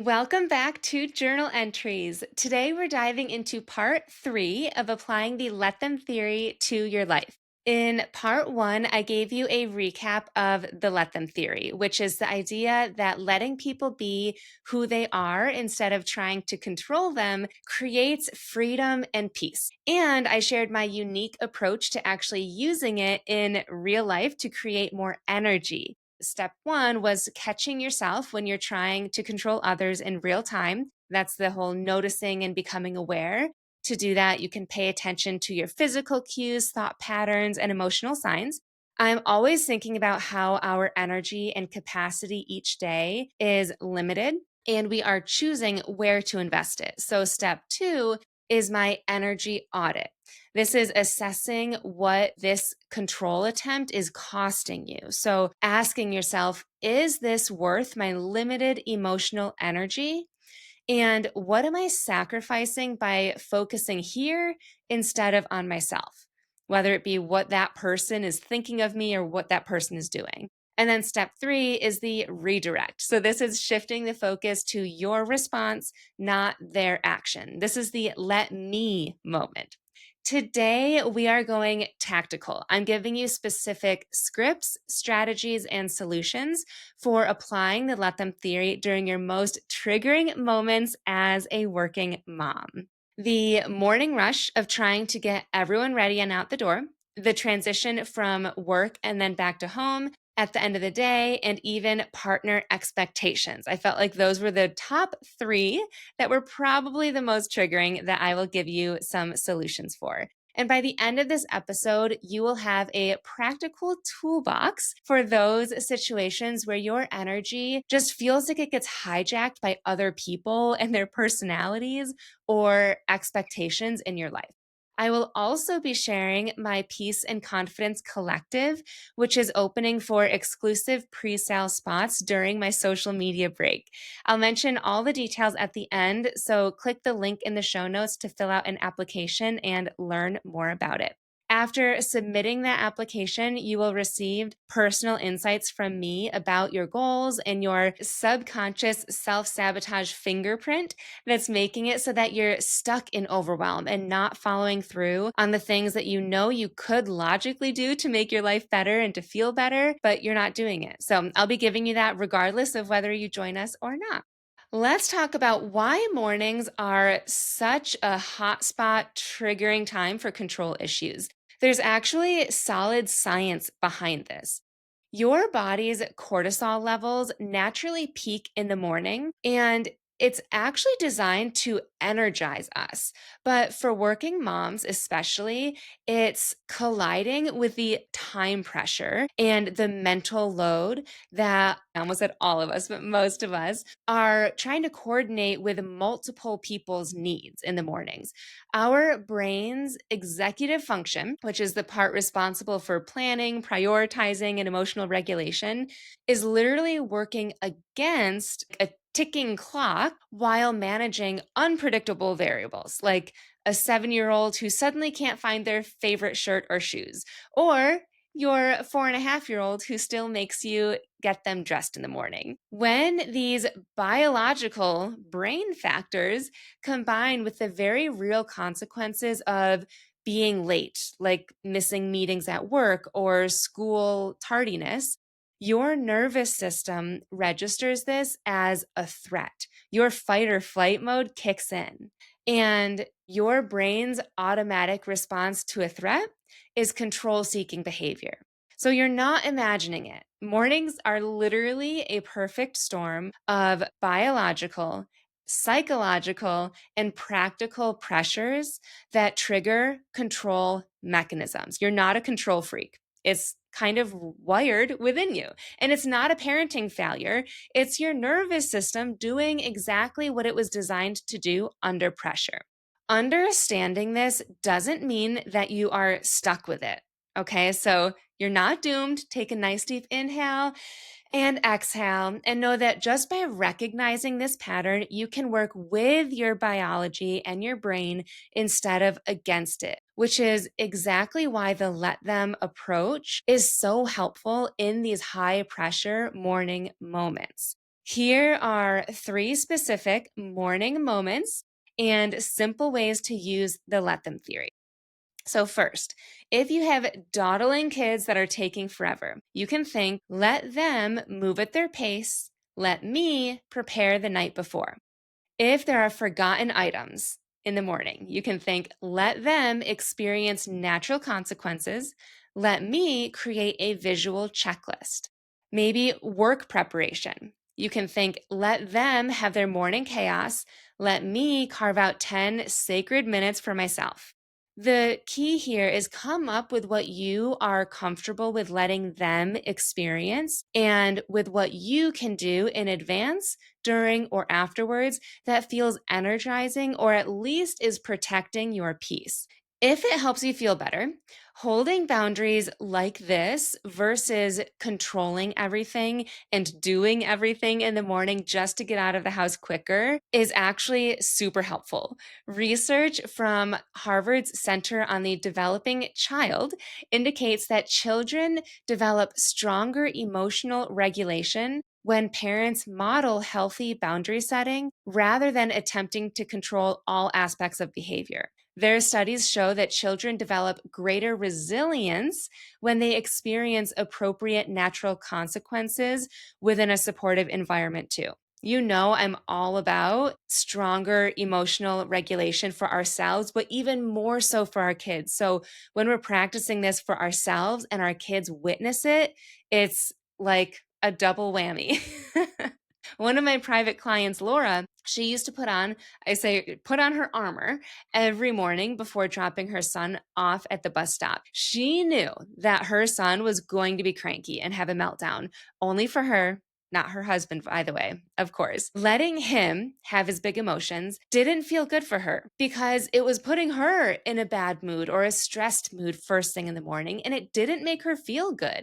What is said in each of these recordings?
Welcome back to Journal Entries. Today we're diving into part three of applying the let them theory to your life. In part one, I gave you a recap of the let them theory, which is the idea that letting people be who they are instead of trying to control them creates freedom and peace. And I shared my unique approach to actually using it in real life to create more energy. Step one was catching yourself when you're trying to control others in real time. That's the whole noticing and becoming aware. To do that, you can pay attention to your physical cues, thought patterns, and emotional signs. I'm always thinking about how our energy and capacity each day is limited, and we are choosing where to invest it. So, step two is my energy audit. This is assessing what this control attempt is costing you. So, asking yourself, is this worth my limited emotional energy? And what am I sacrificing by focusing here instead of on myself? Whether it be what that person is thinking of me or what that person is doing. And then step three is the redirect. So this is shifting the focus to your response, not their action. This is the let me moment. Today, we are going tactical. I'm giving you specific scripts, strategies, and solutions for applying the let them theory during your most triggering moments as a working mom. The morning rush of trying to get everyone ready and out the door, the transition from work and then back to home at the end of the day, and even partner expectations. I felt like those were the top three that were probably the most triggering that I will give you some solutions for. And by the end of this episode, you will have a practical toolbox for those situations where your energy just feels like it gets hijacked by other people and their personalities or expectations in your life. I will also be sharing my Peace and Confidence Collective, which is opening for exclusive pre sale spots during my social media break. I'll mention all the details at the end, so click the link in the show notes to fill out an application and learn more about it. After submitting that application, you will receive personal insights from me about your goals and your subconscious self sabotage fingerprint that's making it so that you're stuck in overwhelm and not following through on the things that you know you could logically do to make your life better and to feel better, but you're not doing it. So I'll be giving you that regardless of whether you join us or not. Let's talk about why mornings are such a hotspot triggering time for control issues. There's actually solid science behind this. Your body's cortisol levels naturally peak in the morning, and it's actually designed to energize us. But for working moms, especially, it's colliding with the time pressure and the mental load that I almost said all of us, but most of us are trying to coordinate with multiple people's needs in the mornings. Our brain's executive function, which is the part responsible for planning, prioritizing, and emotional regulation, is literally working against a ticking clock while managing unpredictable variables like a 7-year-old who suddenly can't find their favorite shirt or shoes, or your 4.5-year-old who still makes you get them dressed in the morning. When these biological brain factors combine with the very real consequences of being late, like missing meetings at work or school tardiness, your nervous system registers this as a threat. Your fight or flight mode kicks in, and your brain's automatic response to a threat is control seeking behavior. So you're not imagining it. Mornings are literally a perfect storm of biological, psychological, and practical pressures that trigger control mechanisms. You're not a control freak. It's kind of wired within you. And it's not a parenting failure. It's your nervous system doing exactly what it was designed to do under pressure. Understanding this doesn't mean that you are stuck with it. Okay, so you're not doomed. Take a nice deep inhale and exhale, and know that just by recognizing this pattern, you can work with your biology and your brain instead of against it, which is exactly why the let them approach is so helpful in these high pressure morning moments. Here are three specific morning moments and simple ways to use the let them theory. So, first, if you have dawdling kids that are taking forever, you can think, let them move at their pace. Let me prepare the night before. If there are forgotten items in the morning, you can think, let them experience natural consequences. Let me create a visual checklist. Maybe work preparation. You can think, let them have their morning chaos. Let me carve out 10 sacred minutes for myself. The key here is come up with what you are comfortable with letting them experience and with what you can do in advance, during, or afterwards that feels energizing or at least is protecting your peace. If it helps you feel better, holding boundaries like this versus controlling everything and doing everything in the morning just to get out of the house quicker is actually super helpful. Research from Harvard's Center on the Developing Child indicates that children develop stronger emotional regulation when parents model healthy boundary setting rather than attempting to control all aspects of behavior. Their studies show that children develop greater resilience when they experience appropriate natural consequences within a supportive environment, too. You know, I'm all about stronger emotional regulation for ourselves, but even more so for our kids. So when we're practicing this for ourselves and our kids witness it, it's like a double whammy. One of my private clients, Laura, she used to put on her armor every morning before dropping her son off at the bus stop. She knew that her son was going to be cranky and have a meltdown, only for her, not her husband, by the way, of course. Letting him have his big emotions didn't feel good for her because it was putting her in a bad mood or a stressed mood first thing in the morning, and it didn't make her feel good.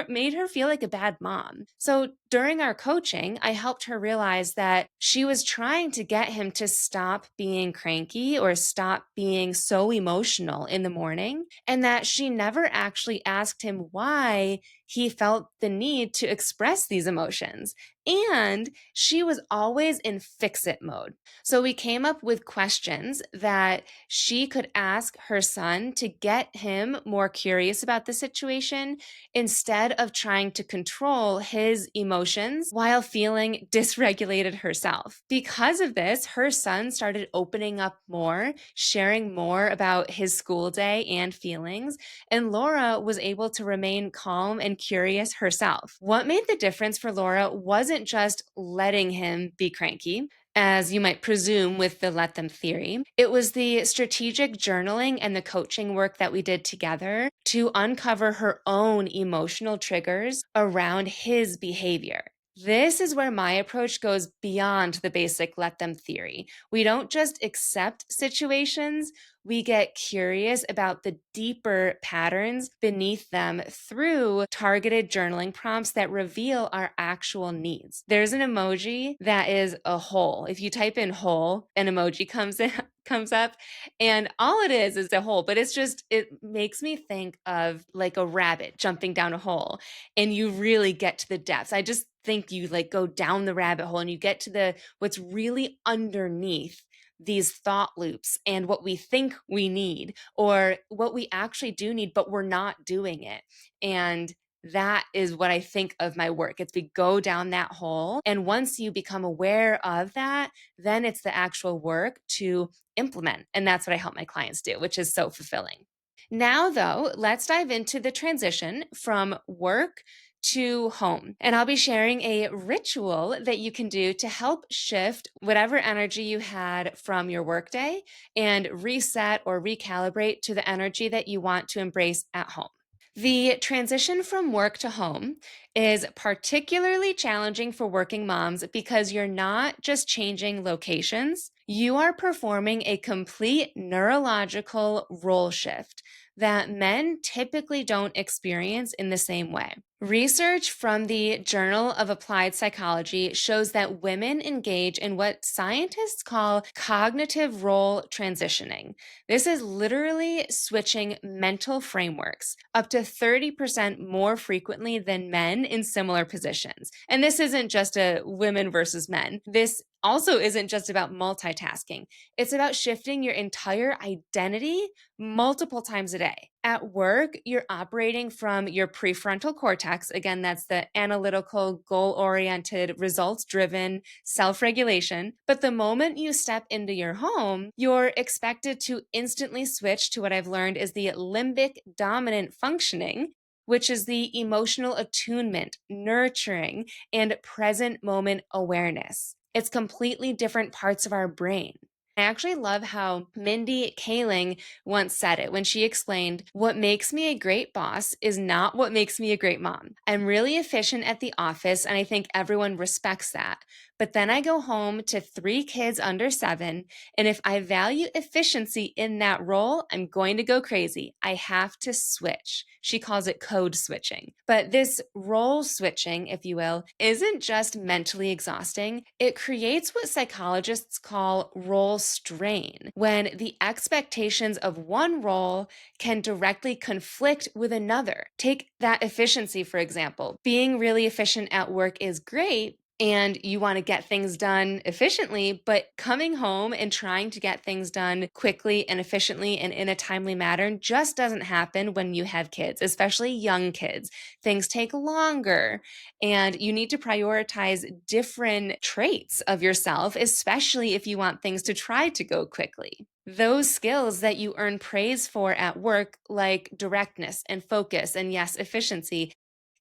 Made her feel like a bad mom. So during our coaching, I helped her realize that she was trying to get him to stop being cranky or stop being so emotional in the morning, and that she never actually asked him why he felt the need to express these emotions. And she was always in fix it mode. So we came up with questions that she could ask her son to get him more curious about the situation instead of trying to control his emotions while feeling dysregulated herself. Because of this, her son started opening up more, sharing more about his school day and feelings, and Laura was able to remain calm and curious herself. What made the difference for Laura wasn't just letting him be cranky, as you might presume with the let them theory. It was the strategic journaling and the coaching work that we did together to uncover her own emotional triggers around his behavior. This is where my approach goes beyond the basic let them theory. We don't just accept situations, we get curious about the deeper patterns beneath them through targeted journaling prompts that reveal our actual needs. There's an emoji that is a hole. If you type in hole, an emoji comes up, and all it is a hole, but it makes me think of like a rabbit jumping down a hole, and you really get to the depths. I just think you like go down the rabbit hole and you get to the what's really underneath these thought loops and what we think we need or what we actually do need, but we're not doing it. And that is what I think of my work. It's we go down that hole. And once you become aware of that, then it's the actual work to implement. And that's what I help my clients do, which is so fulfilling. Now, though, let's dive into the transition from work to home. And I'll be sharing a ritual that you can do to help shift whatever energy you had from your workday and reset or recalibrate to the energy that you want to embrace at home. The transition from work to home is particularly challenging for working moms because you're not just changing locations, you are performing a complete neurological role shift that men typically don't experience in the same way. Research from the Journal of Applied Psychology shows that women engage in what scientists call cognitive role transitioning. This is literally switching mental frameworks up to 30% more frequently than men in similar positions. And this isn't just a women versus men. This also isn't just about multitasking. It's about shifting your entire identity multiple times a day. At work, you're operating from your prefrontal cortex. Again, that's the analytical, goal oriented, results driven self regulation. But the moment you step into your home, you're expected to instantly switch to what I've learned is the limbic dominant functioning, which is the emotional attunement, nurturing, and present moment awareness. It's completely different parts of our brain. I actually love how Mindy Kaling once said it when she explained, "What makes me a great boss is not what makes me a great mom. I'm really efficient at the office, and I think everyone respects that. But then I go home to 3 kids under 7, and if I value efficiency in that role, I'm going to go crazy. I have to switch." She calls it code switching. But this role switching, if you will, isn't just mentally exhausting. It creates what psychologists call role strain, when the expectations of one role can directly conflict with another. Take that efficiency, for example. Being really efficient at work is great, and you want to get things done efficiently, but coming home and trying to get things done quickly and efficiently and in a timely manner just doesn't happen when you have kids, especially young kids. Things take longer, and you need to prioritize different traits of yourself, especially if you want things to try to go quickly. Those skills that you earn praise for at work, like directness and focus and yes, efficiency,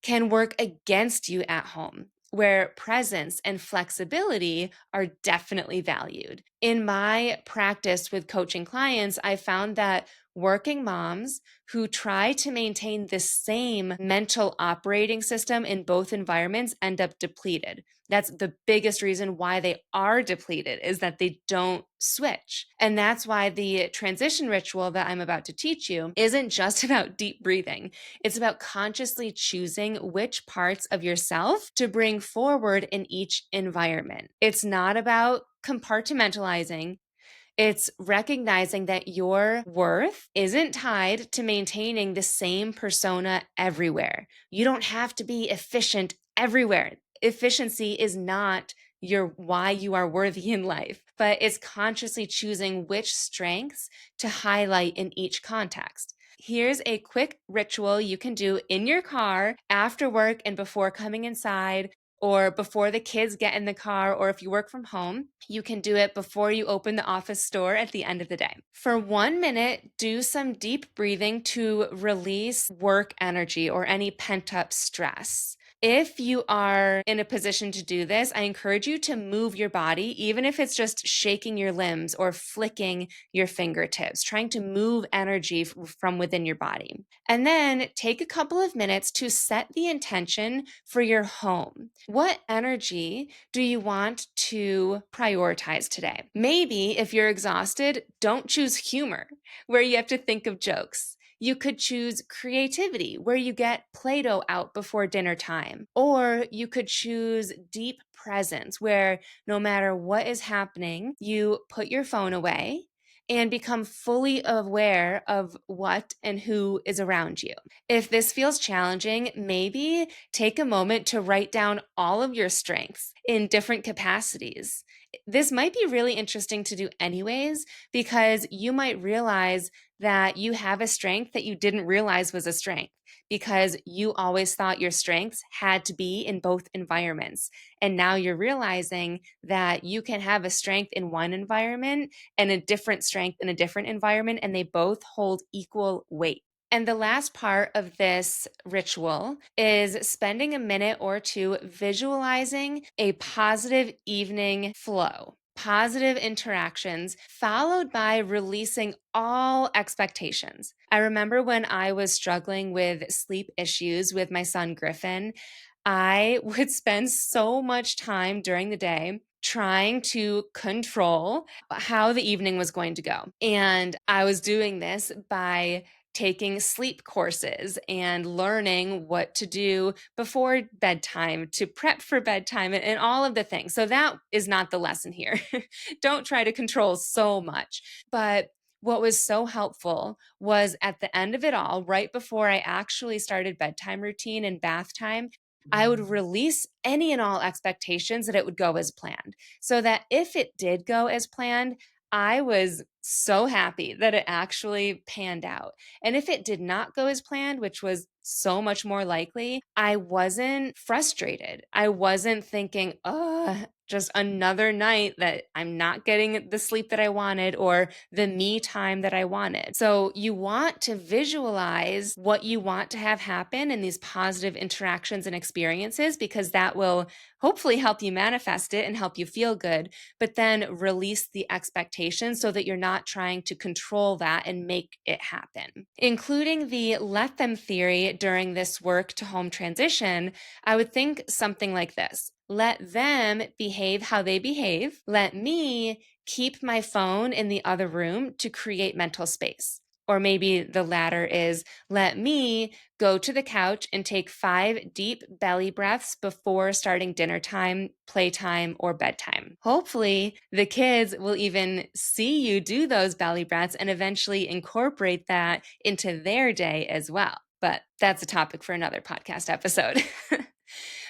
can work against you at home, where presence and flexibility are definitely valued. In my practice with coaching clients, I found that working moms who try to maintain the same mental operating system in both environments end up depleted. That's the biggest reason why they are depleted, is that they don't switch. And that's why the transition ritual that I'm about to teach you isn't just about deep breathing. It's about consciously choosing which parts of yourself to bring forward in each environment. It's not about compartmentalizing. It's recognizing that your worth isn't tied to maintaining the same persona everywhere. You don't have to be efficient everywhere. Efficiency is not your why you are worthy in life, but it's consciously choosing which strengths to highlight in each context. Here's a quick ritual you can do in your car after work and before coming inside, or before the kids get in the car, or if you work from home, you can do it before you open the office door at the end of the day. For 1 minute, do some deep breathing to release work energy or any pent up stress. If you are in a position to do this, I encourage you to move your body, even if it's just shaking your limbs or flicking your fingertips, trying to move energy from within your body. And then take a couple of minutes to set the intention for your home. What energy do you want to prioritize today? Maybe if you're exhausted, don't choose humor, where you have to think of jokes. You could choose creativity, where you get Play Doh out before dinner time. Or you could choose deep presence, where no matter what is happening, you put your phone away and become fully aware of what and who is around you. If this feels challenging, maybe take a moment to write down all of your strengths in different capacities. This might be really interesting to do anyways, because you might realize that you have a strength that you didn't realize was a strength, because you always thought your strengths had to be in both environments. And now you're realizing that you can have a strength in one environment and a different strength in a different environment, and they both hold equal weight. And the last part of this ritual is spending a minute or two visualizing a positive evening flow, positive interactions, followed by releasing all expectations. I remember when I was struggling with sleep issues with my son Griffin, I would spend so much time during the day trying to control how the evening was going to go. And I was doing this by taking sleep courses and learning what to do before bedtime to prep for bedtime and all of the things. So that is not the lesson here. Don't try to control so much. But what was so helpful was at the end of it all, right before I actually started bedtime routine and bath time, I would release any and all expectations that it would go as planned. So that if it did go as planned, I was so happy that it actually panned out. And if it did not go as planned, which was so much more likely, I wasn't frustrated. I wasn't thinking, oh, just another night that I'm not getting the sleep that I wanted or the me time that I wanted. So you want to visualize what you want to have happen in these positive interactions and experiences, because that will hopefully help you manifest it and help you feel good, but then release the expectations so that you're not trying to control that and make it happen. Including the let them theory during this work to home transition, I would think something like this: let them behave how they behave. Let me keep my phone in the other room to create mental space. Or maybe the latter is, let me go to the couch and take 5 deep belly breaths before starting dinner time, playtime, or bedtime. Hopefully, the kids will even see you do those belly breaths and eventually incorporate that into their day as well. But that's a topic for another podcast episode.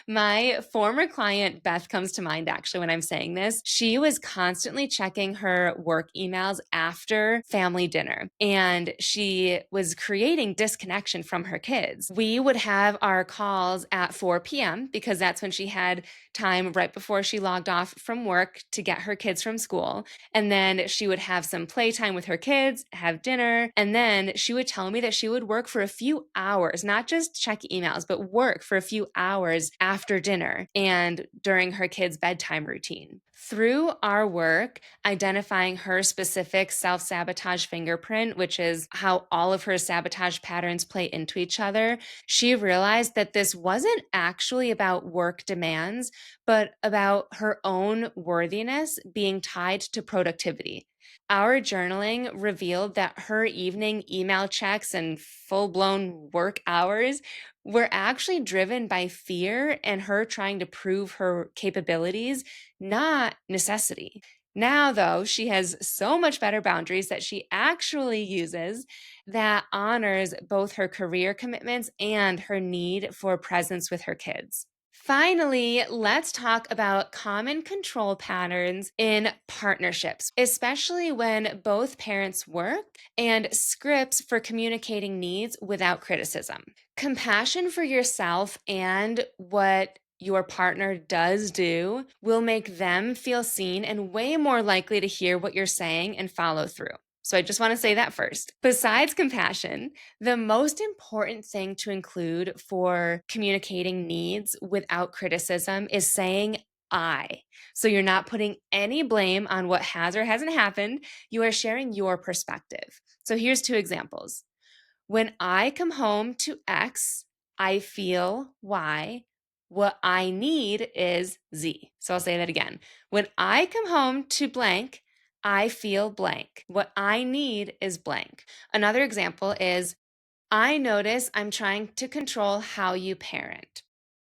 My former client, Beth, comes to mind actually when I'm saying this. She was constantly checking her work emails after family dinner, and she was creating disconnection from her kids. We would have our calls at 4 p.m. because that's when she had time right before she logged off from work to get her kids from school. And then she would have some playtime with her kids, have dinner, and then she would tell me that she would work for a few hours, not just check emails, but work for a few hours after dinner and during her kids' bedtime routine. Through our work, identifying her specific self-sabotage fingerprint, which is how all of her sabotage patterns play into each other, she realized that this wasn't actually about work demands, but about her own worthiness being tied to productivity. Our journaling revealed that her evening email checks and full blown work hours were actually driven by fear and her trying to prove her capabilities, not necessity. Now, though, she has so much better boundaries that she actually uses that honors both her career commitments and her need for presence with her kids. Finally, let's talk about common control patterns in partnerships, especially when both parents work, and scripts for communicating needs without criticism. Compassion for yourself and what your partner does do will make them feel seen and way more likely to hear what you're saying and follow through. So I just want to say that first. Besides compassion, the most important thing to include for communicating needs without criticism is saying I. So you're not putting any blame on what has or hasn't happened. You are sharing your perspective. So here's 2 examples. When I come home to X, I feel Y. What I need is Z. So I'll say that again. When I come home to blank, I feel blank. What I need is blank. Another example is, I notice I'm trying to control how you parent.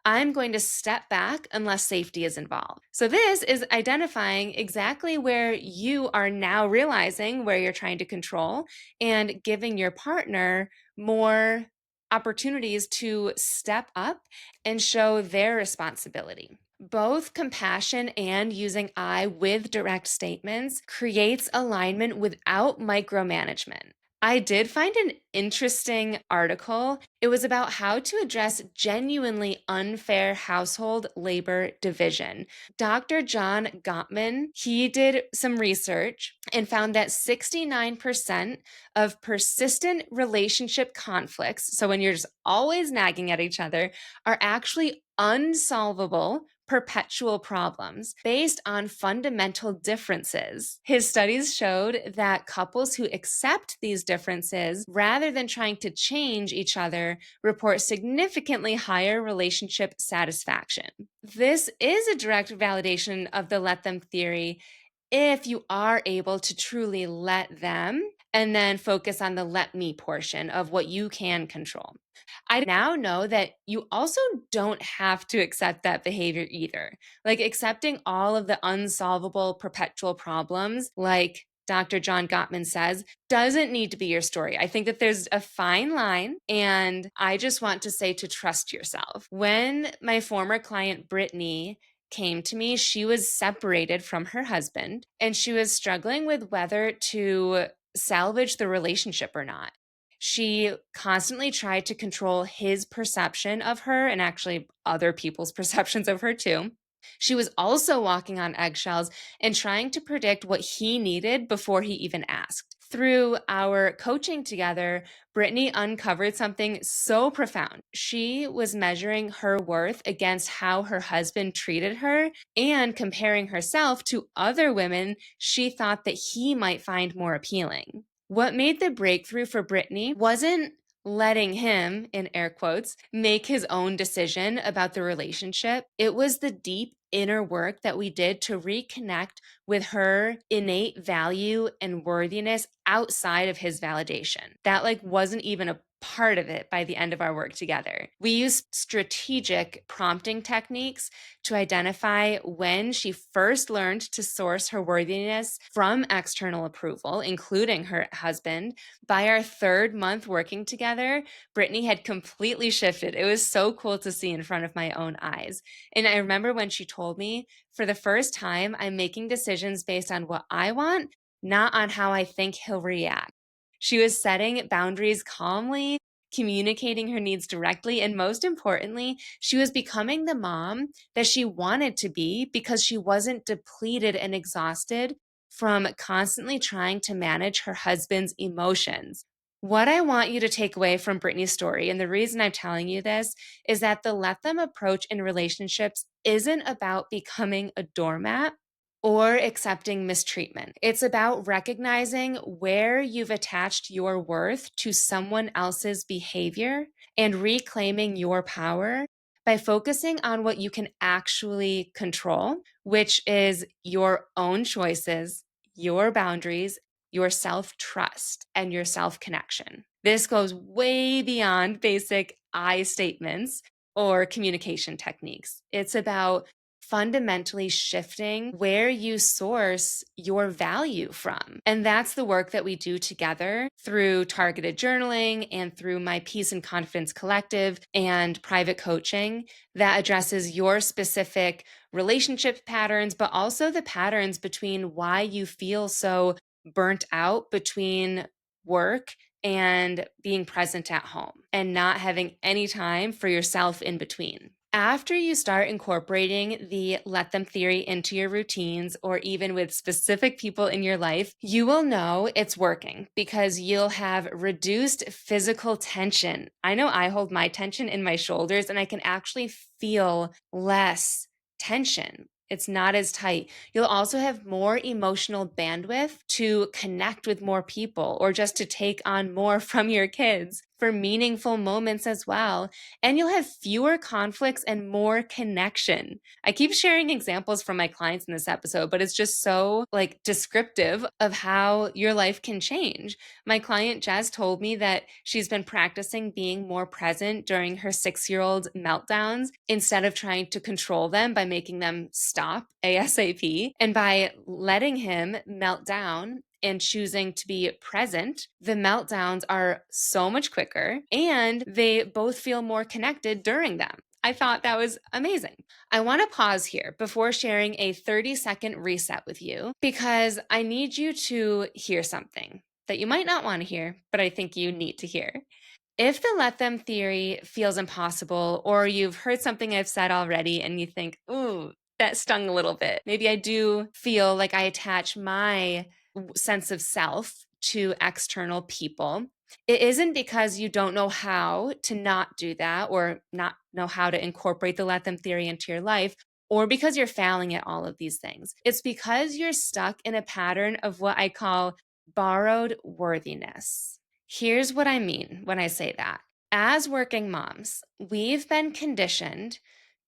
I'm going to step back unless safety is involved. So this is identifying exactly where you are now realizing where you're trying to control and giving your partner more opportunities to step up and show their responsibility. Both compassion and using I with direct statements creates alignment without micromanagement. I did find an interesting article. It was about how to address genuinely unfair household labor division. Dr. John Gottman, he did some research and found that 69% of persistent relationship conflicts, so when you're just always nagging at each other, are actually unsolvable perpetual problems based on fundamental differences. His studies showed that couples who accept these differences rather than trying to change each other report significantly higher relationship satisfaction. This is a direct validation of the let them theory if you are able to truly let them and then focus on the let me portion of what you can control. I now know that you also don't have to accept that behavior either. Like accepting all of the unsolvable perpetual problems, like Dr. John Gottman says, doesn't need to be your story. I think that there's a fine line, and I just want to say to trust yourself. When my former client, Brittany, came to me, she was separated from her husband and she was struggling with whether to salvage the relationship or not. She constantly tried to control his perception of her and actually other people's perceptions of her too. She was also walking on eggshells and trying to predict what he needed before he even asked. Through our coaching together, Brittany uncovered something so profound. She was measuring her worth against how her husband treated her and comparing herself to other women she thought that he might find more appealing. What made the breakthrough for Brittany wasn't letting him, in air quotes, make his own decision about the relationship. It was the deep inner work that we did to reconnect with her innate value and worthiness outside of his validation. That wasn't even a part of it by the end of our work together. We used strategic prompting techniques to identify when she first learned to source her worthiness from external approval, including her husband. By our third month working together, Brittany had completely shifted. It was so cool to see in front of my own eyes. And I remember when she told me, for the first time, I'm making decisions based on what I want, not on how I think he'll react. She was setting boundaries calmly, communicating her needs directly, and most importantly, she was becoming the mom that she wanted to be because she wasn't depleted and exhausted from constantly trying to manage her husband's emotions. What I want you to take away from Brittany's story, and the reason I'm telling you this, is that the let them approach in relationships isn't about becoming a doormat or accepting mistreatment. It's about recognizing where you've attached your worth to someone else's behavior and reclaiming your power by focusing on what you can actually control, which is your own choices, your boundaries, your self trust, and your self connection. This goes way beyond basic I statements or communication techniques. It's about fundamentally shifting where you source your value from. And that's the work that we do together through targeted journaling and through my Peace and Confidence Collective and private coaching that addresses your specific relationship patterns, but also the patterns between why you feel so burnt out between work and being present at home and not having any time for yourself in between. After you start incorporating the let them theory into your routines or even with specific people in your life, you will know it's working because you'll have reduced physical tension. I know I hold my tension in my shoulders and I can actually feel less tension. It's not as tight. You'll also have more emotional bandwidth to connect with more people or just to take on more from your kids for meaningful moments as well. And you'll have fewer conflicts and more connection. I keep sharing examples from my clients in this episode, but it's just so descriptive of how your life can change. My client Jess told me that she's been practicing being more present during her 6-year-old meltdowns instead of trying to control them by making them stop ASAP. And by letting him melt down and choosing to be present, the meltdowns are so much quicker and they both feel more connected during them. I thought that was amazing. I want to pause here before sharing a 30-second reset with you because I need you to hear something that you might not want to hear, but I think you need to hear. If the let them theory feels impossible, or you've heard something I've said already and you think, ooh, that stung a little bit. Maybe I do feel like I attach my sense of self to external people. It isn't because you don't know how to not do that or not know how to incorporate the let them theory into your life, or because you're failing at all of these things. It's because you're stuck in a pattern of what I call borrowed worthiness. Here's what I mean when I say that. As working moms, we've been conditioned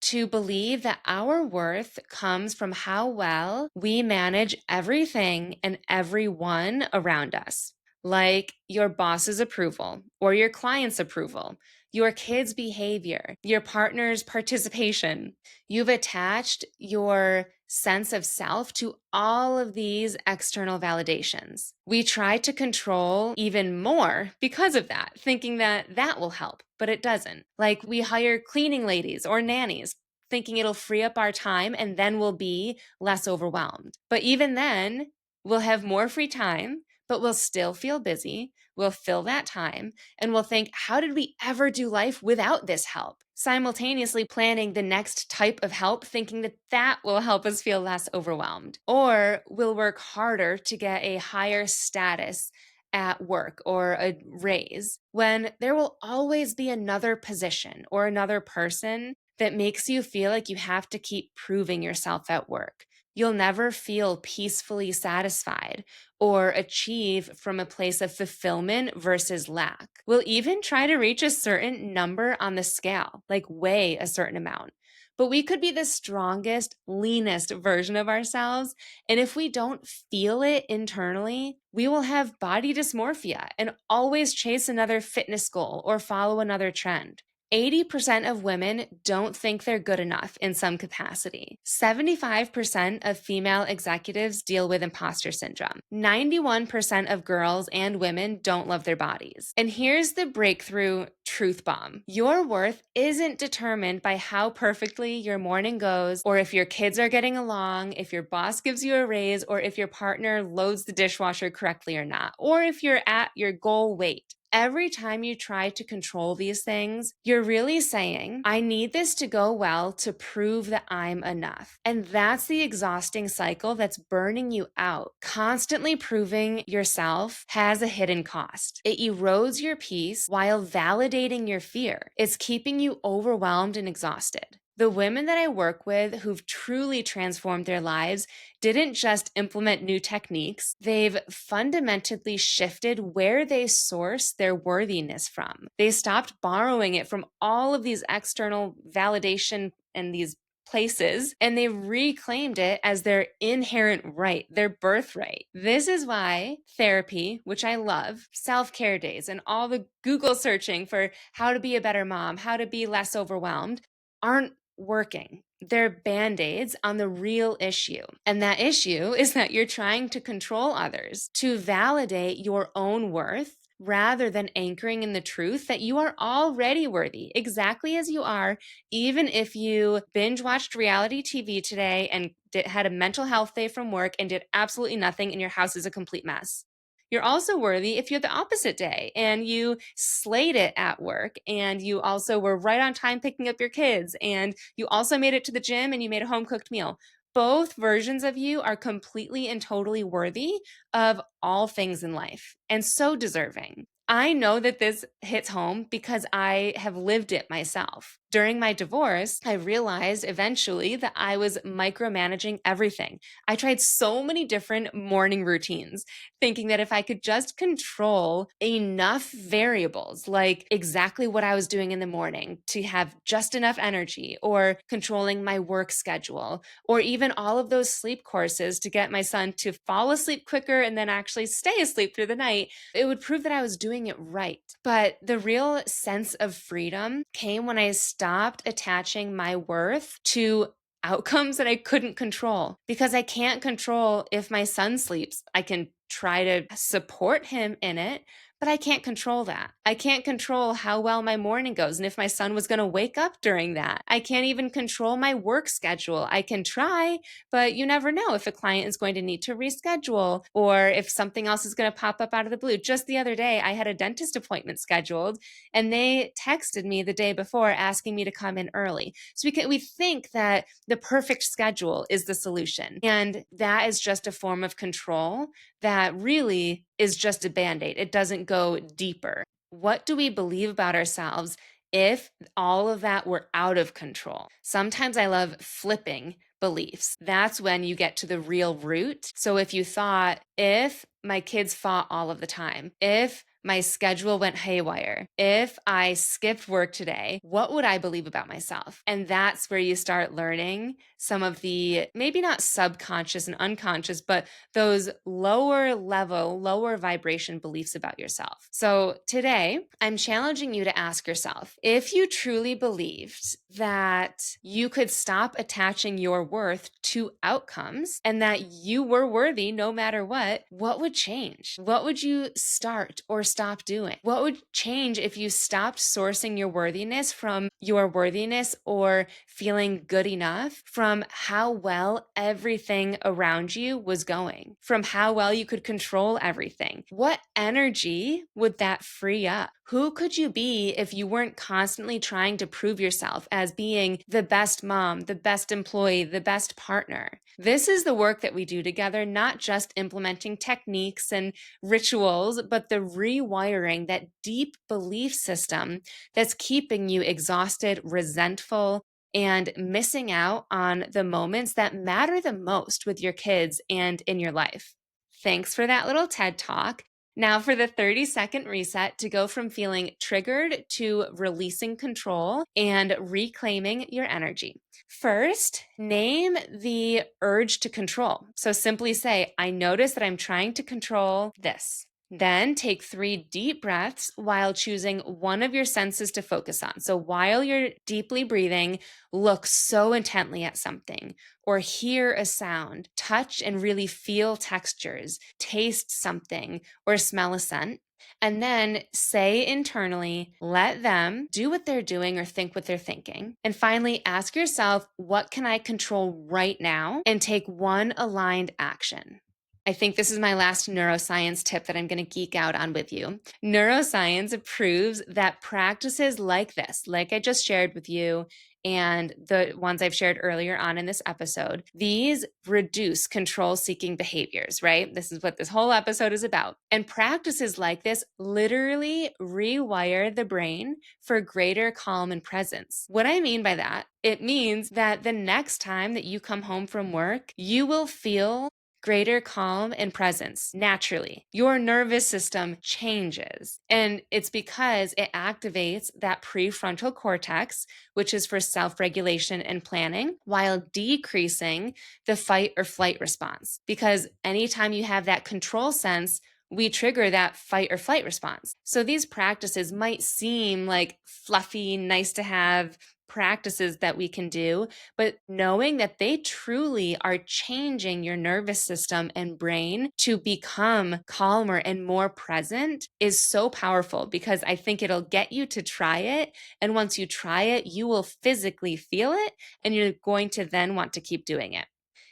to believe that our worth comes from how well we manage everything and everyone around us. like your boss's approval or your client's approval, your kids' behavior, your partner's participation. You've attached your sense of self to all of these external validations. We try to control even more because of that, thinking that that will help, but it doesn't. Like we hire cleaning ladies or nannies, thinking it'll free up our time and then we'll be less overwhelmed. But even then, we'll have more free time, but we'll still feel busy. We'll fill that time and we'll think, how did we ever do life without this help? Simultaneously planning the next type of help, thinking that that will help us feel less overwhelmed. Or we'll work harder to get a higher status at work or a raise when there will always be another position or another person that makes you feel like you have to keep proving yourself at work. You'll never feel peacefully satisfied or achieve from a place of fulfillment versus lack. We'll even try to reach a certain number on the scale, like weigh a certain amount. But we could be the strongest, leanest version of ourselves. And if we don't feel it internally, we will have body dysmorphia and always chase another fitness goal or follow another trend. 80% of women don't think they're good enough in some capacity. 75% of female executives deal with imposter syndrome. 91% of girls and women don't love their bodies. And here's the breakthrough truth bomb. Your worth isn't determined by how perfectly your morning goes, or if your kids are getting along, if your boss gives you a raise, or if your partner loads the dishwasher correctly or not, or if you're at your goal weight. Every time you try to control these things, you're really saying, I need this to go well to prove that I'm enough. And that's the exhausting cycle that's burning you out. Constantly proving yourself has a hidden cost. It erodes your peace while validating your fear. It's keeping you overwhelmed and exhausted. The women that I work with who've truly transformed their lives didn't just implement new techniques, they've fundamentally shifted where they source their worthiness from. They stopped borrowing it from all of these external validation and these places, and they reclaimed it as their inherent right, their birthright. This is why therapy, which I love, self-care days, and all the Google searching for how to be a better mom, how to be less overwhelmed, aren't working. They're band-aids on the real issue. And that issue is that you're trying to control others to validate your own worth rather than anchoring in the truth that you are already worthy, exactly as you are, even if you binge watched reality TV today and had a mental health day from work and did absolutely nothing and your house is a complete mess. You're also worthy if you had the opposite day and you slayed it at work and you also were right on time picking up your kids and you also made it to the gym and you made a home cooked meal. Both versions of you are completely and totally worthy of all things in life and so deserving. I know that this hits home because I have lived it myself. During my divorce, I realized eventually that I was micromanaging everything. I tried so many different morning routines, thinking that if I could just control enough variables, like exactly what I was doing in the morning to have just enough energy, or controlling my work schedule, or even all of those sleep courses to get my son to fall asleep quicker and then actually stay asleep through the night, it would prove that I was doing it right. But the real sense of freedom came when I stopped attaching my worth to outcomes that I couldn't control, because I can't control if my son sleeps. I can try to support him in it, but I can't control that. I can't control how well my morning goes and if my son was going to wake up during that. I can't even control my work schedule. I can try, but you never know if a client is going to need to reschedule or if something else is going to pop up out of the blue. Just the other day, I had a dentist appointment scheduled and they texted me the day before asking me to come in early. So we think that the perfect schedule is the solution. And that is just a form of control that really is just a band-aid. It doesn't go deeper. What do we believe about ourselves if all of that were out of control? Sometimes I love flipping beliefs. That's when you get to the real root. So if you thought, if my kids fought all of the time, if my schedule went haywire, if I skipped work today, what would I believe about myself? And that's where you start learning some of the maybe not subconscious and unconscious, but those lower level, lower vibration beliefs about yourself. So today, I'm challenging you to ask yourself, if you truly believed that you could stop attaching your worth to outcomes and that you were worthy no matter what would change? What would you start or stop doing? What would change if you stopped sourcing your worthiness from your worthiness or feeling good enough from how well everything around you was going, from how well you could control everything? What energy would that free up? Who could you be if you weren't constantly trying to prove yourself as being the best mom, the best employee, the best partner? This is the work that we do together, not just implementing techniques and rituals, but the rewiring, that deep belief system that's keeping you exhausted, resentful, and missing out on the moments that matter the most with your kids and in your life. Thanks for that little TED Talk. Now for the 30-second reset to go from feeling triggered to releasing control and reclaiming your energy. First, name the urge to control. So simply say, I notice that I'm trying to control this. Then take 3 deep breaths while choosing one of your senses to focus on. So while you're deeply breathing, look so intently at something or hear a sound, touch and really feel textures, taste something, or smell a scent. And then say internally, let them do what they're doing or think what they're thinking. And finally, ask yourself, what can I control right now? And take one aligned action. I think this is my last neuroscience tip that I'm going to geek out on with you. Neuroscience proves that practices like this, like I just shared with you, and the ones I've shared earlier on in this episode, these reduce control-seeking behaviors, right? This is what this whole episode is about. And practices like this literally rewire the brain for greater calm and presence. What I mean by that, it means that the next time that you come home from work, you will feel greater calm and presence naturally. Your nervous system changes, and it's because it activates that prefrontal cortex, which is for self-regulation and planning, while decreasing the fight or flight response. Because anytime you have that control sense, we trigger that fight or flight response. So these practices might seem like fluffy, nice to have practices that we can do, but knowing that they truly are changing your nervous system and brain to become calmer and more present is so powerful, because I think it'll get you to try it. And once you try it, you will physically feel it, and you're going to then want to keep doing it.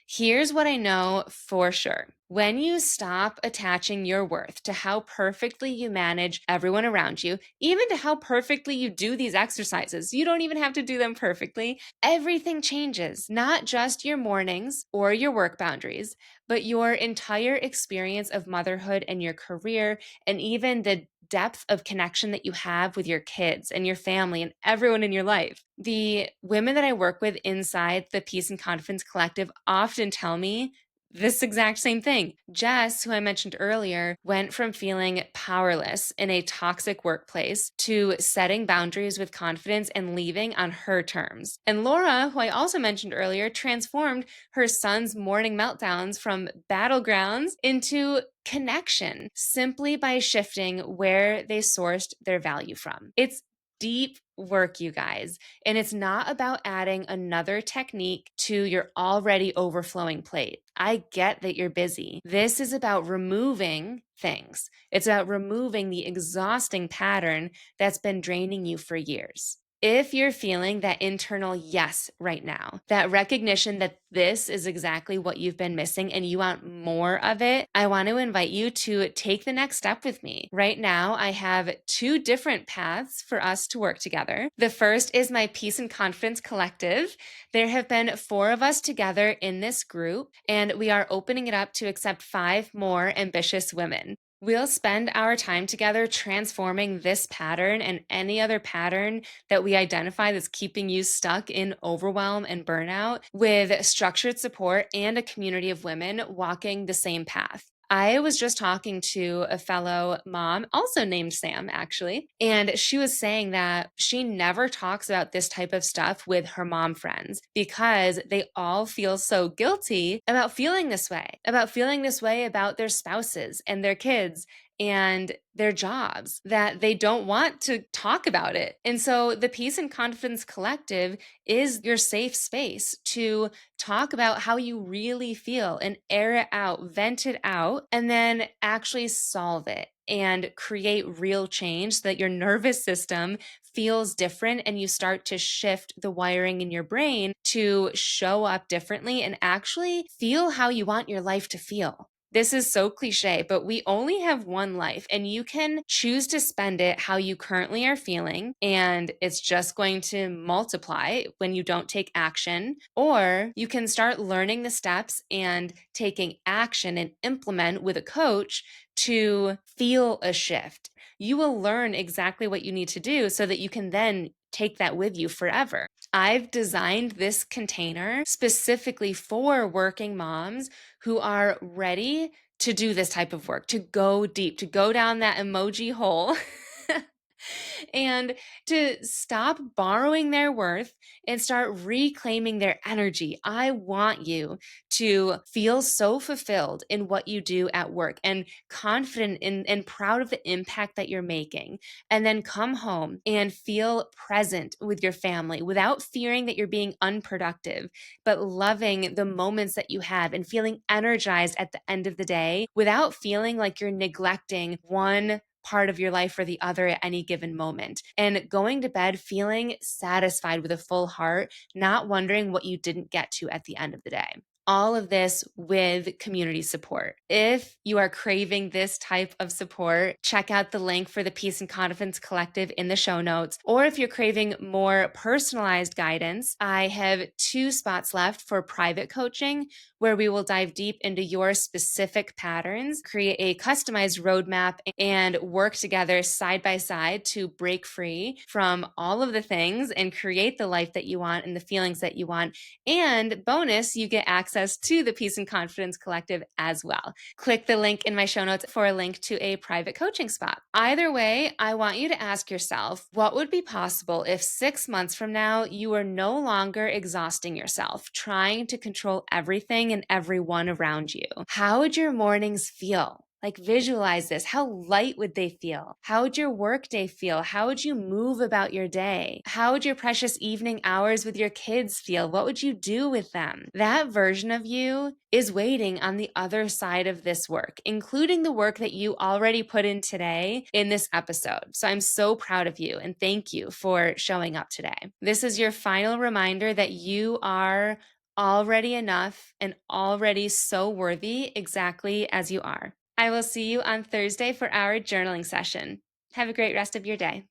Here's what I know for sure. When you stop attaching your worth to how perfectly you manage everyone around you, even to how perfectly you do these exercises, you don't even have to do them perfectly, everything changes. Not just your mornings or your work boundaries, but your entire experience of motherhood and your career, and even the depth of connection that you have with your kids and your family and everyone in your life. The women that I work with inside the Peace and Confidence Collective often tell me this exact same thing. Jess, who I mentioned earlier, went from feeling powerless in a toxic workplace to setting boundaries with confidence and leaving on her terms. And Laura, who I also mentioned earlier, transformed her son's morning meltdowns from battlegrounds into connection simply by shifting where they sourced their value from. It's deep work, you guys. And it's not about adding another technique to your already overflowing plate. I get that you're busy. This is about removing things. It's about removing the exhausting pattern that's been draining you for years. If you're feeling that internal yes right now, that recognition that this is exactly what you've been missing and you want more of it, I want to invite you to take the next step with me. Right now, I have 2 different paths for us to work together. The first is my Peace and Confidence Collective. There have been 4 of us together in this group, and we are opening it up to accept 5 more ambitious women. We'll spend our time together transforming this pattern and any other pattern that we identify that's keeping you stuck in overwhelm and burnout, with structured support and a community of women walking the same path. I was just talking to a fellow mom, also named Sam, actually, and she was saying that she never talks about this type of stuff with her mom friends because they all feel so guilty about feeling this way about their spouses and their kids and their jobs, that they don't want to talk about it. And so the Peace and Confidence Collective is your safe space to talk about how you really feel and air it out, vent it out, and then actually solve it and create real change so that your nervous system feels different and you start to shift the wiring in your brain to show up differently and actually feel how you want your life to feel. This is so cliche, but we only have one life and you can choose to spend it how you currently are feeling. And it's just going to multiply when you don't take action. Or you can start learning the steps and taking action and implement with a coach to feel a shift. You will learn exactly what you need to do so that you can then take that with you forever. I've designed this container specifically for working moms who are ready to do this type of work, to go deep, to go down that emoji hole. And to stop borrowing their worth and start reclaiming their energy. I want you to feel so fulfilled in what you do at work and confident in and proud of the impact that you're making. And then come home and feel present with your family without fearing that you're being unproductive, but loving the moments that you have and feeling energized at the end of the day without feeling like you're neglecting one part of your life or the other at any given moment. And going to bed feeling satisfied with a full heart, not wondering what you didn't get to at the end of the day. All of this with community support. If you are craving this type of support, check out the link for the Peace and Confidence Collective in the show notes. Or if you're craving more personalized guidance, I have 2 spots left for private coaching where we will dive deep into your specific patterns, create a customized roadmap, and work together side by side to break free from all of the things and create the life that you want and the feelings that you want. And bonus, you get access to the Peace and Confidence Collective as well. Click the link in my show notes for a link to a private coaching spot. Either way, I want you to ask yourself, what would be possible if 6 months from now you are no longer exhausting yourself, trying to control everything and everyone around you? How would your mornings feel? Like, visualize this. How light would they feel? How would your workday feel? How would you move about your day? How would your precious evening hours with your kids feel? What would you do with them? That version of you is waiting on the other side of this work, including the work that you already put in today in this episode. So I'm so proud of you and thank you for showing up today. This is your final reminder that you are already enough and already so worthy exactly as you are. I will see you on Thursday for our journaling session. Have a great rest of your day.